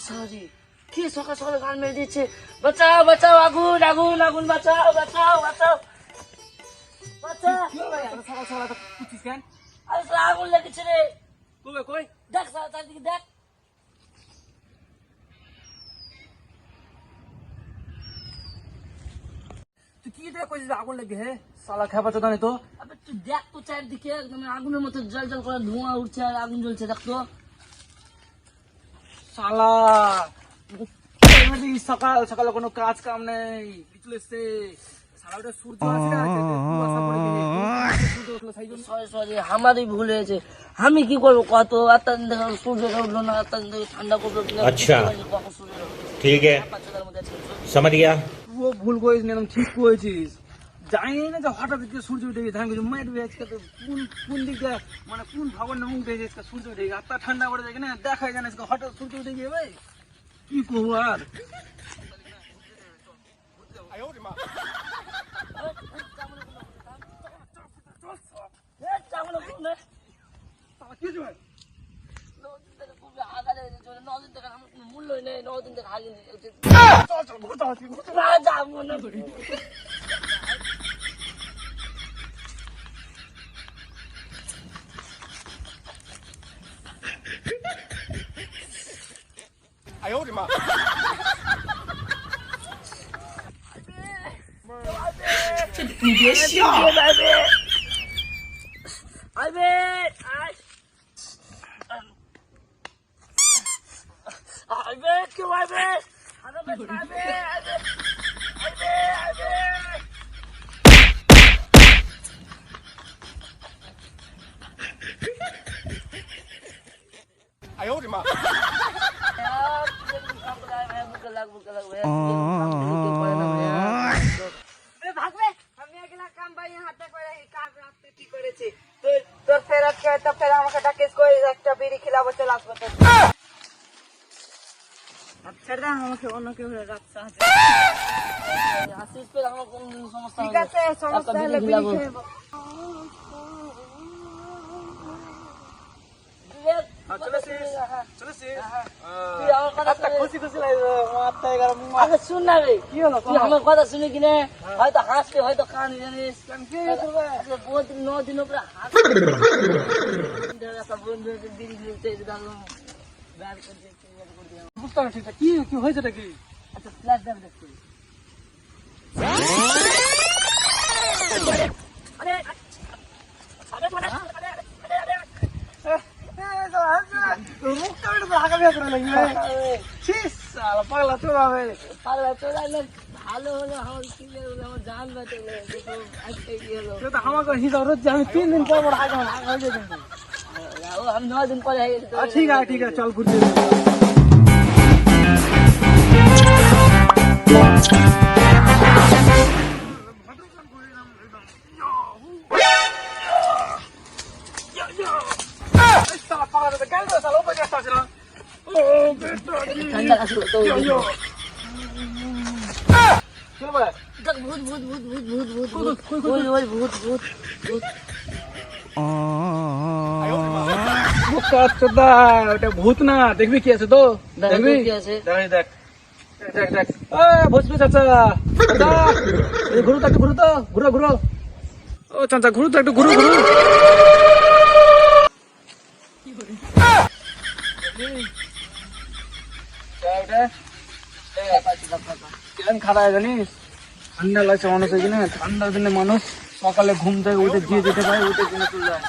Sorry, কি সকাল সকালে গান মেরে দিচ্ছে। বাঁচাও বাঁচাও, আগুন আগুন আগুন, বাঁচাও বাঁচাও বাঁচাও বাঁচাও। সকাল সকাল কুচিস কেন? আরে শালা আগুন লেগেছে রে। কই কই দেখ শালা চারদিকে দেখ। তুই কি দেখ কইছিস আগুন লেগে? হে শালা খেপা চোদা নে তো। আবে তুই দেখ তো চারদিকে একদম আগুনের মতো জল জল করে ধোঁয়া উঠছে আর আগুন জ্বলছে, দেখ তো। শালা সকাল সকালে কোনো কাজ কাম নেই, চলে এসছে শালা। ওটা সূর্য আছে না, কুয়াশা পড়ে গেছে, সূর্য উঠলো সেই জন্য। সরি সরি, আমারই ভুল হয়েছে। আমি কি করবো কত আত্মা দেখো সূর্য উঠলো না, আত্মা ঠান্ডা করলো কিনা। আচ্ছা ঠিক है समझ गया। ও ভুল করেছিস না, একদম ঠিক করেছিস। জানি না যে হঠাৎ দিকে সূর্য উঠে গেছে, আমি কিছু মারবে আজকে তো। কোন দিক দিয়ে মানে কোন ভগবানের মুখ দেখে আজকে সূর্য উঠে গেছে, আত্মা ঠান্ডা করে যায় না, দেখাই জানে আজকে হঠাৎ সূর্য উঠে গিয়ে ভাই কি করবো আর। মূল্যই নেই, 9 দিন থেকে হারিয়ে তোর ফেরত কে তো ফের আমাকে ডাকিস কই একটা বিড়ি খিলাবো, চল আসবো তোর। আচ্ছা দা আমাকে অন্য কেউ রাখতে আছে। আসিস পেলে আমার কোনো সমস্যা ঠিক আছে, সমস্যা হলে বিড়ি খাবো। খুশি খুশি লাগবে। আগে শুন না রে, কি হলো? তুই আমার কথা শুনে কিনে হয়তো হাসতে হয়তো কান জানিস। 9 দিন উপরে হাসতে বন্ধু বিড়ি খেলতে বুঝতে পারছি না, কি কি হয়েছে নাকি? আচ্ছা ফ্ল্যাশ দেখ দেখতে। পাগলা চলে যাবে। পাগলা চলে আসলে ভালো হলো, আমার কি হলো, আমার জান বাঁচলো। আজকে কি হলো, আমাকে হিসাব রোজ আমি 3 দিন পর পর আগে হয়ে যায় কিন্তু। আমি 9 দিন পরে হয়ে গেছে। ঠিক আছে ঠিক আছে, চল ঘুরতে। ঠান্ডা আসলো তো। ভূত ভূত ভূত ভূত ভূত ভূত ভূত ওই ওই ভূত ভূত ভূত। ওটা ভূত না, দেখবি কি আছে তো, দেখবি কি আছে? দেখ দেখ দেখ। ভোজপুরি চাচা, চাচা ঘুরো তো একটু, ঘুরো তো, ঘুরো ঘুরো। ও চাচা ঘুরো তো একটু, ঘুরো ঘুরো। কেন খারাপ জানিস? ঠান্ডা লাগছে মানুষের কিনা, ঠান্ডার দিনে মানুষ সকালে ঘুম থেকে উঠে দিয়ে যেতে পারে, উঠে কিনে চলে যায়।